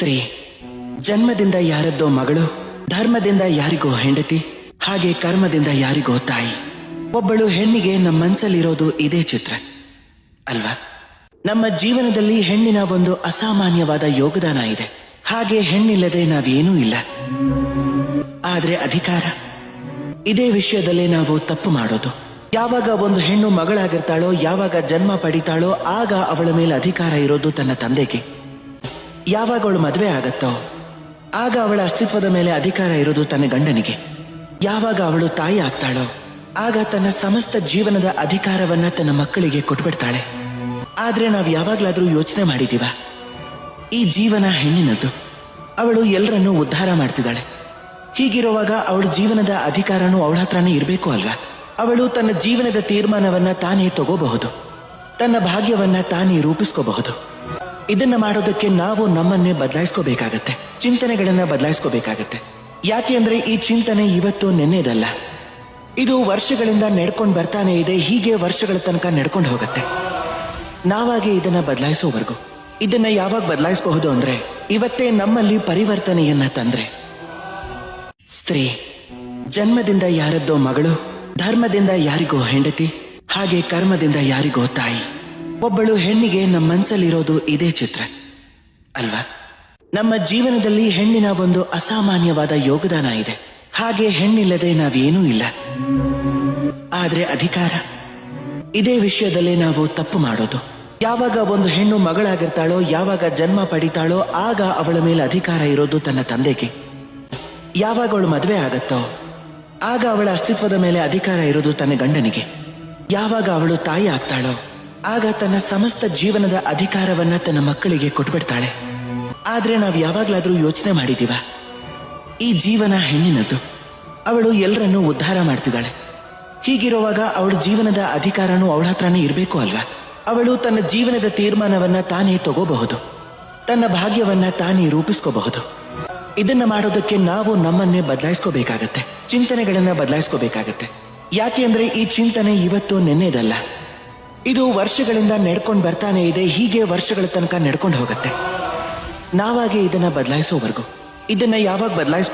ಸ್ತ್ರೀ ಜನ್ಮದಿಂದ ಯಾರದ್ದೋ ಮಗಳು, ಧರ್ಮದಿಂದ ಯಾರಿಗೋ ಹೆಂಡತಿ, ಹಾಗೆ ಕರ್ಮದಿಂದ ಯಾರಿಗೋ ತಾಯಿ. ಒಬ್ಬಳು ಹೆಣ್ಣಿಗೆ ನಮ್ಮ ಮನಸ್ಸಲ್ಲಿರೋದು ಇದೇ ಚಿತ್ರ ಅಲ್ವಾ? ನಮ್ಮ ಜೀವನದಲ್ಲಿ ಹೆಣ್ಣಿನ ಒಂದು ಅಸಾಮಾನ್ಯವಾದ ಯೋಗದಾನ ಇದೆ. ಹಾಗೆ ಹೆಣ್ಣಿಲ್ಲದೆ ನಾವೇನೂ ಇಲ್ಲ. ಆದ್ರೆ ಅಧಿಕಾರ, ಇದೇ ವಿಷಯದಲ್ಲೇ ನಾವು ತಪ್ಪು ಮಾಡೋದು. ಯಾವಾಗ ಒಂದು ಹೆಣ್ಣು ಮಗಳಾಗಿರ್ತಾಳೋ, ಯಾವಾಗ ಜನ್ಮ ಪಡಿತಾಳೋ, ಆಗ ಅವಳ ಮೇಲೆ ಅಧಿಕಾರ ಇರೋದು ತನ್ನ ತಂದೆಗೆ. ಯಾವಾಗ ಅವಳು ಮದುವೆ ಆಗತ್ತೋ ಆಗ ಅವಳ ಅಸ್ತಿತ್ವದ ಮೇಲೆ ಅಧಿಕಾರ ಇರೋದು ತನ್ನ ಗಂಡನಿಗೆ. ಯಾವಾಗ ಅವಳು ತಾಯಿ ಆಗ್ತಾಳೋ ಆಗ ತನ್ನ ಸಮಸ್ತ ಜೀವನದ ಅಧಿಕಾರವನ್ನ ತನ್ನ ಮಕ್ಕಳಿಗೆ ಕೊಟ್ಬಿಡ್ತಾಳೆ. ಆದ್ರೆ ನಾವು ಯಾವಾಗ್ಲಾದ್ರೂ ಯೋಚನೆ ಮಾಡಿದೀವ, ಈ ಜೀವನ ಹೆಣ್ಣಿನದ್ದು, ಅವಳು ಎಲ್ಲರನ್ನೂ ಉದ್ಧಾರ ಮಾಡ್ತಿದ್ದಾಳೆ. ಹೀಗಿರುವಾಗ ಅವಳ ಜೀವನದ ಅಧಿಕಾರನೂ ಅವಳ ಹತ್ರನೇ ಇರಬೇಕು ಅಲ್ವಾ? ಅವಳು ತನ್ನ ಜೀವನದ ತೀರ್ಮಾನವನ್ನ ತಾನೇ ತಗೋಬಹುದು, ತನ್ನ ಭಾಗ್ಯವನ್ನ ತಾನೇ ರೂಪಿಸ್ಕೋಬಹುದು. ಇದನ್ನ ಮಾಡೋದಕ್ಕೆ ನಾವು ನಮ್ಮನ್ನೇ ಬದಲಾಯಿಸ್ಕೋಬೇಕಾಗತ್ತೆ, ಚಿಂತನೆಗಳನ್ನ ಬದಲಾಯಿಸ್ಕೋಬೇಕಾಗತ್ತೆ. ಯಾಕೆ ಅಂದ್ರೆ ಈ ಚಿಂತನೆ ಇವತ್ತು ನೆನ್ನೆದಲ್ಲ, ಇದು ವರ್ಷಗಳಿಂದ ನಡ್ಕೊಂಡು ಬರ್ತಾನೆ ಇದೆ. ಹೀಗೆ ವರ್ಷಗಳ ತನಕ ನಡ್ಕೊಂಡು ಹೋಗುತ್ತೆ. ನಾವಾಗೆ ಇದನ್ನ ಬದಲಾಯಿಸೋವರೆಗೂ. ಇದನ್ನ ಯಾವಾಗ ಬದಲಾಯಿಸಬಹುದು ಅಂದ್ರೆ ಇವತ್ತೇ ನಮ್ಮಲ್ಲಿ ಪರಿವರ್ತನೆಯನ್ನ ತಂದ್ರೆ. ಸ್ತ್ರೀ ಜನ್ಮದಿಂದ ಯಾರದ್ದೋ ಮಗಳು, ಧರ್ಮದಿಂದ ಯಾರಿಗೋ ಹೆಂಡತಿ, ಹಾಗೆ ಕರ್ಮದಿಂದ ಯಾರಿಗೋ ತಾಯಿ. ಒಬ್ಬಳು ಹೆಣ್ಣಿಗೆ ನಮ್ಮ ಮನಸ್ಸಲ್ಲಿರೋದು ಇದೇ ಚಿತ್ರ ಅಲ್ವಾ? ನಮ್ಮ ಜೀವನದಲ್ಲಿ ಹೆಣ್ಣಿನ ಒಂದು ಅಸಾಮಾನ್ಯವಾದ ಯೋಗದಾನ ಇದೆ. ಹಾಗೆ ಹೆಣ್ಣಿಲ್ಲದೆ ನಾವೇನೂ ಇಲ್ಲ. ಆದ್ರೆ ಅಧಿಕಾರ, ಇದೇ ವಿಷಯದಲ್ಲೇ ನಾವು ತಪ್ಪು ಮಾಡೋದು. ಯಾವಾಗ ಒಂದು ಹೆಣ್ಣು ಮಗಳಾಗಿರ್ತಾಳೋ, ಯಾವಾಗ ಜನ್ಮ ಪಡಿತಾಳೋ, ಆಗ ಅವಳ ಮೇಲೆ ಅಧಿಕಾರ ಇರೋದು ತನ್ನ ತಂದೆಗೆ. ಯಾವಾಗ ಅವಳು ಮದುವೆ ಆಗತ್ತೋ ಆಗ ಅವಳ ಅಸ್ತಿತ್ವದ ಮೇಲೆ ಅಧಿಕಾರ ಇರೋದು ತನ್ನ ಗಂಡನಿಗೆ. ಯಾವಾಗ ಅವಳು ತಾಯಿ ಆಗ್ತಾಳೋ ಆಗ ತನ್ನ ಸಮಸ್ತ ಜೀವನದ ಅಧಿಕಾರವನ್ನ ತನ್ನ ಮಕ್ಕಳಿಗೆ ಕೊಟ್ಬಿಡ್ತಾಳೆ. ಆದ್ರೆ ನಾವು ಯಾವಾಗ್ಲಾದ್ರೂ ಯೋಚನೆ ಮಾಡಿದೀವ, ಈ ಜೀವನ ಹೆಣ್ಣಿನದ್ದು, ಅವಳು ಎಲ್ಲರನ್ನೂ ಉದ್ಧಾರ ಮಾಡ್ತಿದ್ದಾಳೆ. ಹೀಗಿರುವಾಗ ಅವಳ ಜೀವನದ ಅಧಿಕಾರನೂ ಅವಳ ಹತ್ರನೇ ಇರಬೇಕು ಅಲ್ವಾ? ಅವಳು ತನ್ನ ಜೀವನದ ತೀರ್ಮಾನವನ್ನ ತಾನೇ ತಗೋಬಹುದು, ತನ್ನ ಭಾಗ್ಯವನ್ನ ತಾನೇ ರೂಪಿಸ್ಕೋಬಹುದು. ಇದನ್ನ ಮಾಡೋದಕ್ಕೆ ನಾವು ನಮ್ಮನ್ನೇ ಬದಲಾಯಿಸ್ಕೋಬೇಕಾಗತ್ತೆ, ಚಿಂತನೆಗಳನ್ನ ಬದಲಾಯಿಸ್ಕೋಬೇಕಾಗತ್ತೆ. ಯಾಕೆ ಅಂದ್ರೆ ಈ ಚಿಂತನೆ ಇವತ್ತು ನೆನ್ನೆದಲ್ಲ, ಇದು ವರ್ಷಗಳಿಂದ ನಡ್ಕೊಂಡು ಬರ್ತಾನೆ ಇದೆ. ಹೀಗೆ ವರ್ಷಗಳ ತನಕ ನಡ್ಕೊಂಡು ಹೋಗುತ್ತೆ. ನಾವಾಗೆ ಇದನ್ನ ಬದಲಾಯಿಸೋವರೆಗೂ. ಇದನ್ನ ಯಾವಾಗ ಬದಲಾಯಿಸ್ಕೋ